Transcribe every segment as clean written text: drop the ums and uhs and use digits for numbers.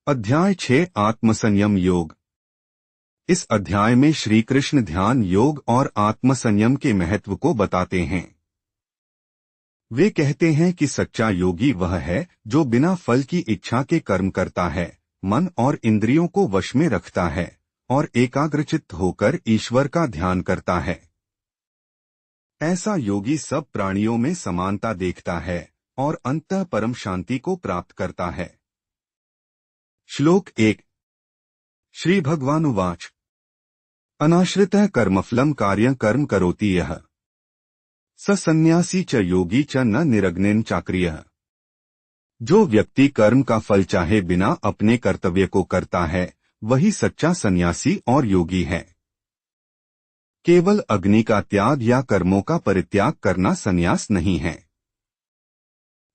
अध्याय 6 आत्मसंयम योग। इस अध्याय में श्री कृष्ण ध्यान योग और आत्मसंयम के महत्व को बताते हैं। वे कहते हैं कि सच्चा योगी वह है जो बिना फल की इच्छा के कर्म करता है, मन और इंद्रियों को वश में रखता है और एकाग्रचित्त होकर ईश्वर का ध्यान करता है। ऐसा योगी सब प्राणियों में समानता देखता है और अंततः परम शांति को प्राप्त करता है। श्लोक 1। श्री भगवानुवाच अनाश्रितः कर्मफलं कार्यं कर्म करोति यः स सन्न्यासी च योगी च न निरग्निन चाक्रियः। जो व्यक्ति कर्म का फल चाहे बिना अपने कर्तव्य को करता है, वही सच्चा सन्यासी और योगी है। केवल अग्नि का त्याग या कर्मों का परित्याग करना सन्यास नहीं है।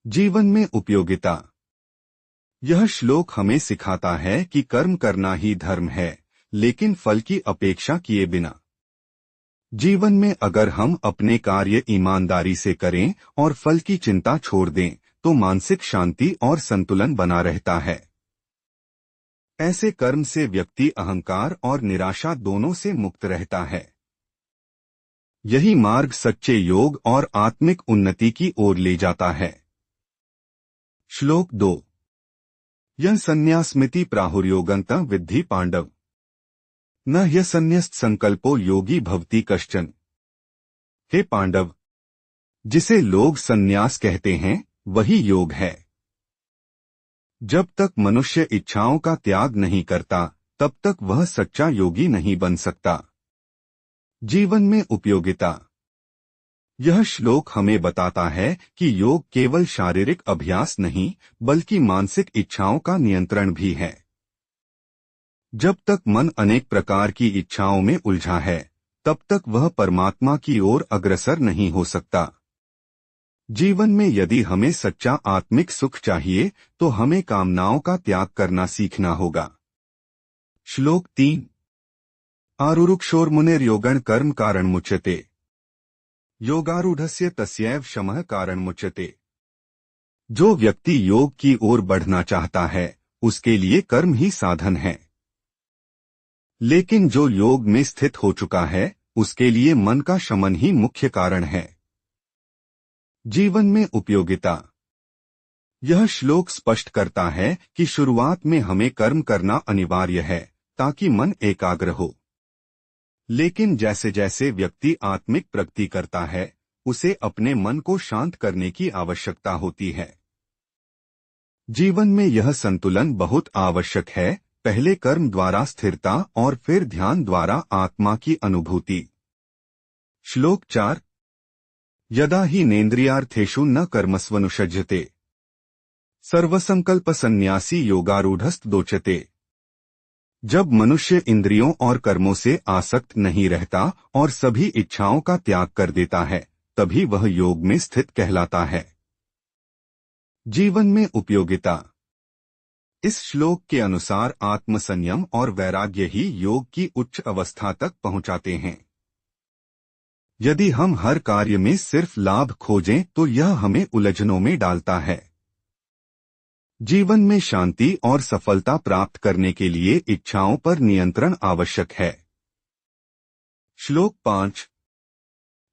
जीवन में उपयोगिता। यह श्लोक हमें सिखाता है कि कर्म करना ही धर्म है, लेकिन फल की अपेक्षा किए बिना। जीवन में अगर हम अपने कार्य ईमानदारी से करें और फल की चिंता छोड़ दें, तो मानसिक शांति और संतुलन बना रहता है। ऐसे कर्म से व्यक्ति अहंकार और निराशा दोनों से मुक्त रहता है। यही मार्ग सच्चे योग और आत्मिक उन्नति की ओर ले जाता है। श्लोक 2। यह संन्यासमिति प्राहुर्योगन्तं विद्धि पांडव न ह्यसन्न्यस्त संकल्पो योगी भवति कश्चन। हे पांडव, जिसे लोग संन्यास कहते हैं वही योग है। जब तक मनुष्य इच्छाओं का त्याग नहीं करता, तब तक वह सच्चा योगी नहीं बन सकता। जीवन में उपयोगिता। यह श्लोक हमें बताता है कि योग केवल शारीरिक अभ्यास नहीं, बल्कि मानसिक इच्छाओं का नियंत्रण भी है। जब तक मन अनेक प्रकार की इच्छाओं में उलझा है, तब तक वह परमात्मा की ओर अग्रसर नहीं हो सकता। जीवन में यदि हमें सच्चा आत्मिक सुख चाहिए, तो हमें कामनाओं का त्याग करना सीखना होगा। श्लोक 3। आरुरुक्षोर्मुनिर्योगं कर्म कारण मुच्यते योगारूढ़स्य तस्यैव शमः कारण मुच्यते। जो व्यक्ति योग की ओर बढ़ना चाहता है, उसके लिए कर्म ही साधन है। लेकिन जो योग में स्थित हो चुका है, उसके लिए मन का शमन ही मुख्य कारण है। जीवन में उपयोगिता। यह श्लोक स्पष्ट करता है कि शुरुआत में हमें कर्म करना अनिवार्य है, ताकि मन एकाग्र हो। लेकिन जैसे जैसे व्यक्ति आत्मिक प्रगति करता है, उसे अपने मन को शांत करने की आवश्यकता होती है। जीवन में यह संतुलन बहुत आवश्यक है। पहले कर्म द्वारा स्थिरता और फिर ध्यान द्वारा आत्मा की अनुभूति। श्लोक 4। यदा हि नेन्द्रियार्थेषु न कर्मस्वनुषज्यते सर्वसंकल्प सन्न्यासी योगारूढ़स्तदोच्यते। जब मनुष्य इंद्रियों और कर्मों से आसक्त नहीं रहता और सभी इच्छाओं का त्याग कर देता है, तभी वह योग में स्थित कहलाता है। जीवन में उपयोगिता। इस श्लोक के अनुसार आत्मसंयम और वैराग्य ही योग की उच्च अवस्था तक पहुंचाते हैं। यदि हम हर कार्य में सिर्फ लाभ खोजें, तो यह हमें उलझनों में डालता है। जीवन में शांति और सफलता प्राप्त करने के लिए इच्छाओं पर नियंत्रण आवश्यक है। श्लोक 5।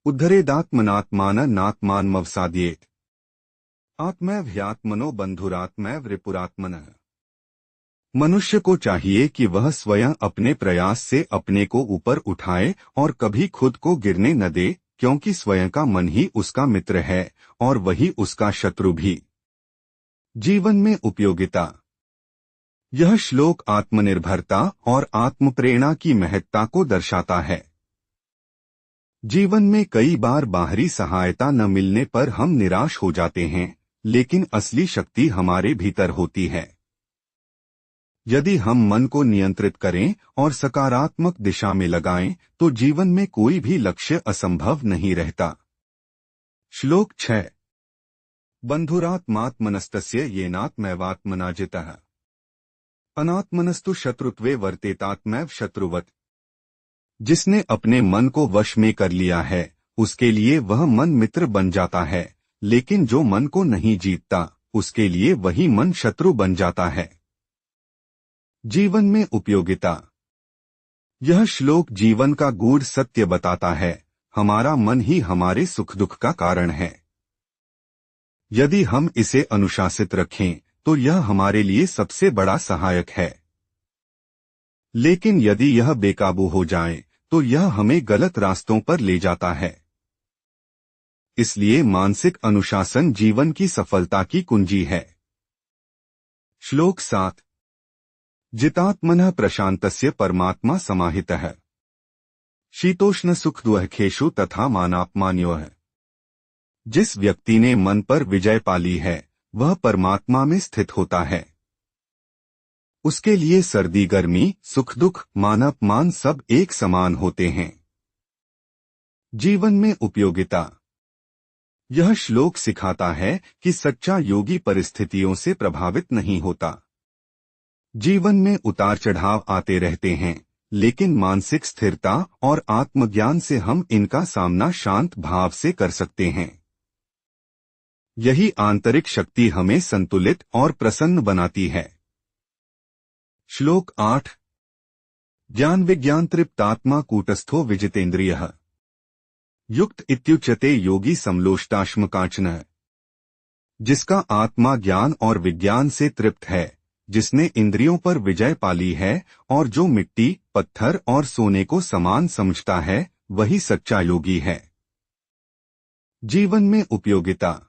उद्धरेदात्मनात्माननात्मानमवसाद्येत आत्मैव ह्यात्मनो बंधुरात्मैव रिपुरात्मनः। मनुष्य को चाहिए कि वह स्वयं अपने प्रयास से अपने को ऊपर उठाए और कभी खुद को गिरने न दे, क्योंकि स्वयं का मन ही उसका मित्र है और वही उसका शत्रु भी। जीवन में उपयोगिता। यह श्लोक आत्मनिर्भरता और आत्मप्रेरणा की महत्ता को दर्शाता है। जीवन में कई बार बाहरी सहायता न मिलने पर हम निराश हो जाते हैं, लेकिन असली शक्ति हमारे भीतर होती है। यदि हम मन को नियंत्रित करें और सकारात्मक दिशा में लगाएं, तो जीवन में कोई भी लक्ष्य असंभव नहीं रहता। श्लोक 6। बंधुरात्मात्मनस्तस्य येनात्मैवात्मना जितः अनात्मनस्तु शत्रुत्वे वर्तेतात्मैव शत्रुवत्। जिसने अपने मन को वश में कर लिया है, उसके लिए वह मन मित्र बन जाता है, लेकिन जो मन को नहीं जीतता, उसके लिए वही मन शत्रु बन जाता है। जीवन में उपयोगिता। यह श्लोक जीवन का गूढ़ सत्य बताता है, हमारा मन ही हमारे सुख दुख का कारण है। यदि हम इसे अनुशासित रखें तो यह हमारे लिए सबसे बड़ा सहायक है, लेकिन यदि यह बेकाबू हो जाए तो यह हमें गलत रास्तों पर ले जाता है। इसलिए मानसिक अनुशासन जीवन की सफलता की कुंजी है। श्लोक 7। जितात्मनः प्रशांतस्य परमात्मा समाहितः शीतोष्ण सुख दुःखेषु तथा मानापमानयोः। जिस व्यक्ति ने मन पर विजय पा ली है वह परमात्मा में स्थित होता है। उसके लिए सर्दी गर्मी सुख दुख मान अपमान सब एक समान होते हैं। जीवन में उपयोगिता। यह श्लोक सिखाता है कि सच्चा योगी परिस्थितियों से प्रभावित नहीं होता। जीवन में उतार चढ़ाव आते रहते हैं, लेकिन मानसिक स्थिरता और आत्मज्ञान से हम इनका सामना शांत भाव से कर सकते हैं। यही आंतरिक शक्ति हमें संतुलित और प्रसन्न बनाती है। श्लोक 8। ज्ञान विज्ञान तृप्तात्मा कूटस्थो विजितेन्द्रियः युक्त इत्युच्यते योगी समलोष्टाश्मकांचनः। जिसका आत्मा ज्ञान और विज्ञान से तृप्त है, जिसने इंद्रियों पर विजय पा ली है और जो मिट्टी पत्थर और सोने को समान समझता है, वही सच्चा योगी है। जीवन में उपयोगिता।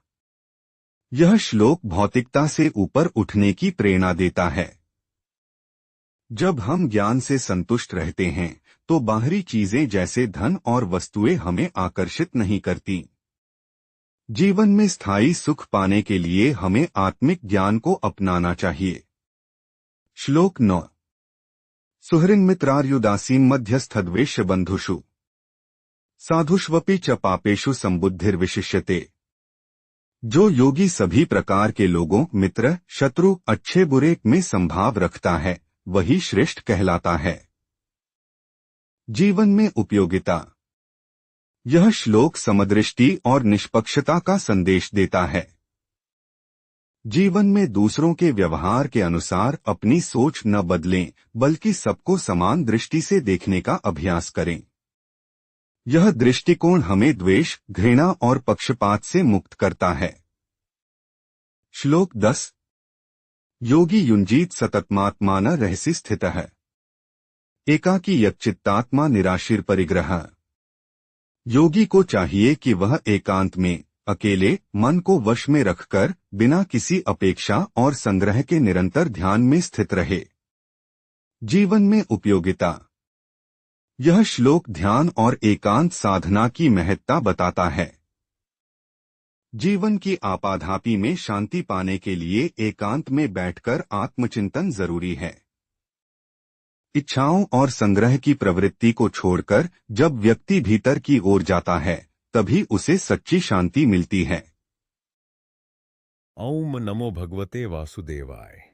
यह श्लोक भौतिकता से ऊपर उठने की प्रेरणा देता है। जब हम ज्ञान से संतुष्ट रहते हैं तो बाहरी चीजें जैसे धन और वस्तुएं हमें आकर्षित नहीं करती। जीवन में स्थायी सुख पाने के लिए हमें आत्मिक ज्ञान को अपनाना चाहिए। श्लोक 9। सुहृन्मित्रार्युदासीन मध्यस्थद्वेष्य बंधुषु साधुष्वपि च पापेषु संबुद्धिर्विशिष्यते। जो योगी सभी प्रकार के लोगों मित्र शत्रु अच्छे बुरे में संभाव रखता है, वही श्रेष्ठ कहलाता है। जीवन में उपयोगिता। यह श्लोक समदृष्टि और निष्पक्षता का संदेश देता है। जीवन में दूसरों के व्यवहार के अनुसार अपनी सोच न बदलें, बल्कि सबको समान दृष्टि से देखने का अभ्यास करें। यह दृष्टिकोण हमें द्वेष घृणा और पक्षपात से मुक्त करता है। श्लोक 10। योगी युञ्जीत सततमात्मान रहसि स्थितः एकाकी यच्चित्तात्मा निराशीर परिग्रह। योगी को चाहिए कि वह एकांत में अकेले मन को वश में रखकर बिना किसी अपेक्षा और संग्रह के निरंतर ध्यान में स्थित रहे। जीवन में उपयोगिता। यह श्लोक ध्यान और एकांत साधना की महत्ता बताता है। जीवन की आपाधापी में शांति पाने के लिए एकांत में बैठकर आत्मचिंतन जरूरी है। इच्छाओं और संग्रह की प्रवृत्ति को छोड़कर जब व्यक्ति भीतर की ओर जाता है, तभी उसे सच्ची शांति मिलती है। ओम नमो भगवते वासुदेवाय।